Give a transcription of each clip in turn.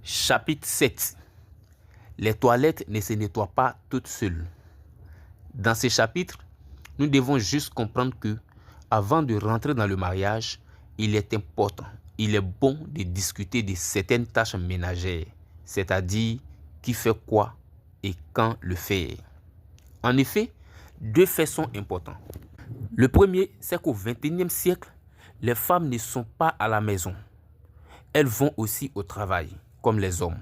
Chapitre 7. Les toilettes ne se nettoient pas toutes seules. Dans ce chapitre, nous devons juste comprendre que, avant de rentrer dans le mariage, il est important, il est bon de discuter de certaines tâches ménagères, c'est-à-dire qui fait quoi et quand le faire. En effet, deux faits sont importants. Le premier, c'est qu'au XXIe siècle, les femmes ne sont pas à la maison. Elles vont aussi au travail, comme les hommes.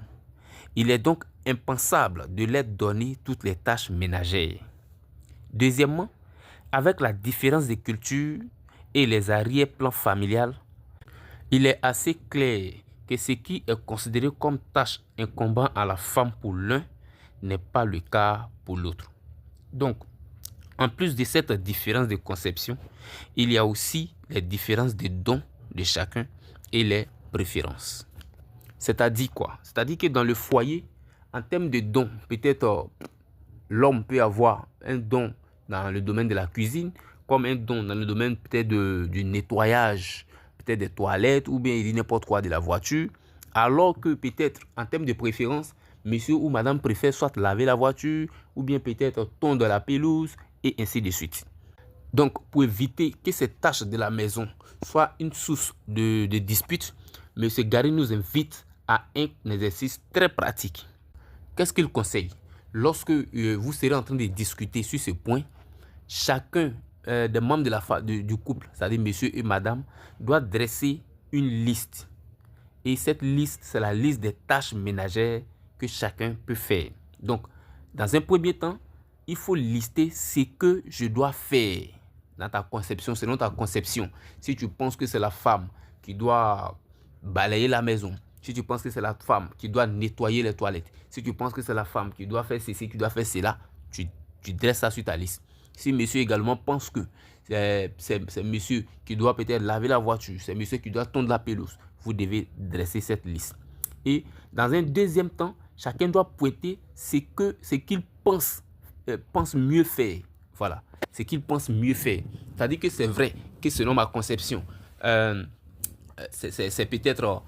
Il est donc impensable de leur donner toutes les tâches ménagères. Deuxièmement, avec la différence de culture et les arrière-plans familiales, il est assez clair que ce qui est considéré comme tâche incombant à la femme pour l'un n'est pas le cas pour l'autre. Donc, en plus de cette différence de conception, il y a aussi les différences de dons de chacun et les préférences. C'est-à-dire quoi? C'est-à-dire que dans le foyer, en termes de dons, peut-être l'homme peut avoir un don dans le domaine de la cuisine, comme un don dans le domaine peut-être du nettoyage, peut-être des toilettes, ou bien il dit n'importe quoi de la voiture, alors que peut-être en termes de préférence, monsieur ou madame préfère soit laver la voiture, ou bien peut-être tondre la pelouse, et ainsi de suite. Donc, pour éviter que ces tâches de la maison soient une source de dispute, M. Gary nous invite à un exercice très pratique. Qu'est-ce qu'il conseille? Lorsque vous serez en train de discuter sur ce point, chacun des membres du couple, c'est-à-dire monsieur et madame, doit dresser une liste. Et cette liste, c'est la liste des tâches ménagères que chacun peut faire. Donc, dans un premier temps, il faut lister ce que je dois faire dans ta conception, selon ta conception. Si tu penses que c'est la femme qui doit balayer la maison, si tu penses que c'est la femme qui doit nettoyer les toilettes, si tu penses que c'est la femme qui doit faire ceci, qui doit faire cela, tu dresses ça sur ta liste. Si monsieur également pense que c'est monsieur qui doit peut-être laver la voiture, c'est monsieur qui doit tondre la pelouse, vous devez dresser cette liste. Et dans un deuxième temps, chacun doit pointer ce qu'il pense mieux faire. Voilà, ce qu'il pense mieux faire. C'est-à-dire que c'est vrai que selon ma conception, c'est peut-être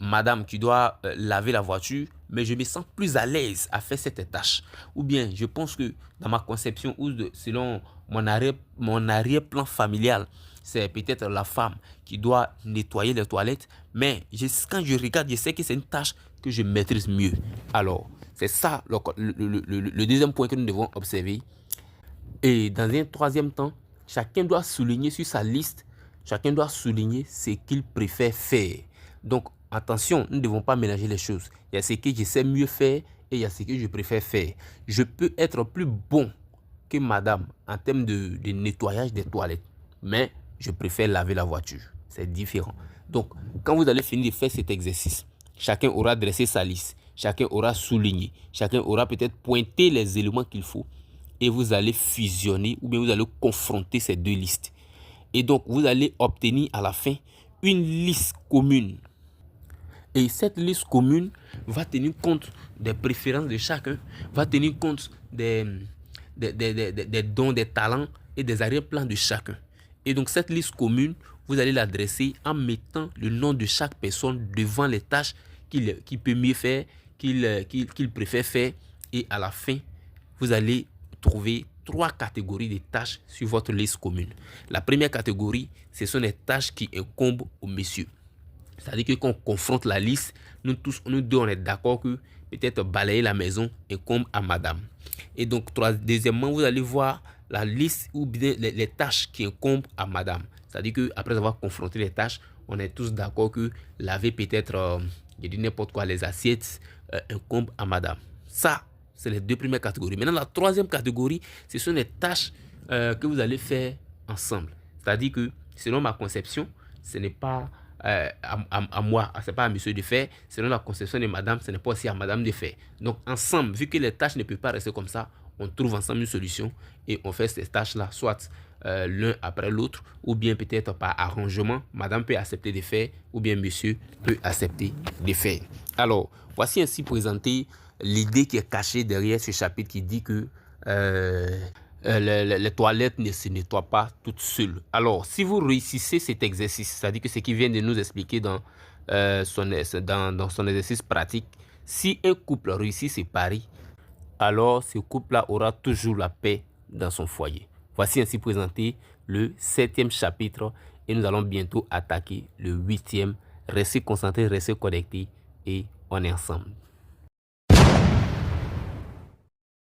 madame qui doit laver la voiture, mais je me sens plus à l'aise à faire cette tâche. Ou bien, je pense que dans ma conception, ou selon mon arrière-plan familial, c'est peut-être la femme qui doit nettoyer les toilettes, mais quand je regarde, je sais que c'est une tâche que je maîtrise mieux. Alors, c'est ça le deuxième point que nous devons observer. Et dans un troisième temps, chacun doit souligner sur sa liste, chacun doit souligner ce qu'il préfère faire. Donc, attention, nous ne devons pas mélanger les choses. Il y a ce que je sais mieux faire et il y a ce que je préfère faire. Je peux être plus bon que madame en termes de nettoyage des toilettes, mais je préfère laver la voiture. C'est différent. Donc, quand vous allez finir de faire cet exercice, chacun aura dressé sa liste, chacun aura souligné, chacun aura peut-être pointé les éléments qu'il faut et vous allez fusionner ou bien vous allez confronter ces deux listes. Et donc, vous allez obtenir à la fin une liste commune. Et cette liste commune va tenir compte des préférences de chacun, va tenir compte des dons, des talents et des arrière-plans de chacun. Et donc cette liste commune, vous allez l'adresser en mettant le nom de chaque personne devant les tâches qu'il peut mieux faire, qu'il préfère faire. Et à la fin, vous allez trouver 3 catégories de tâches sur votre liste commune. La première catégorie, ce sont les tâches qui incombent au monsieur. C'est-à-dire que quand on confronte la liste, nous deux, on est d'accord que peut-être balayer la maison incombe à madame. Et donc, deuxièmement, vous allez voir la liste ou bien les tâches qui incombent à madame. C'est-à-dire qu'après avoir confronté les tâches, on est tous d'accord que laver peut-être, je dis n'importe quoi, les assiettes incombe à madame. Ça, c'est les 2 premières catégories. Maintenant, la 3e catégorie, ce sont les tâches que vous allez faire ensemble. C'est-à-dire que, selon ma conception, ce n'est pas à moi, ce n'est pas à monsieur de faire. Selon la conception de madame, ce n'est pas aussi à madame de faire. Donc, ensemble, vu que les tâches ne peuvent pas rester comme ça, on trouve ensemble une solution et on fait ces tâches-là, soit l'un après l'autre, ou bien peut-être par arrangement, madame peut accepter de faire, ou bien monsieur peut accepter de faire. Alors, voici ainsi présenté l'idée qui est cachée derrière ce chapitre qui dit que les toilettes ne se nettoient pas toutes seules. Alors, si vous réussissez cet exercice, c'est-à-dire que ce qui vient de nous expliquer dans dans son exercice pratique. Si un couple réussit ses paris, alors ce couple-là aura toujours la paix dans son foyer. Voici ainsi présenté le 7e chapitre et nous allons bientôt attaquer le 8e. Restez concentrés, restez connectés et on est ensemble.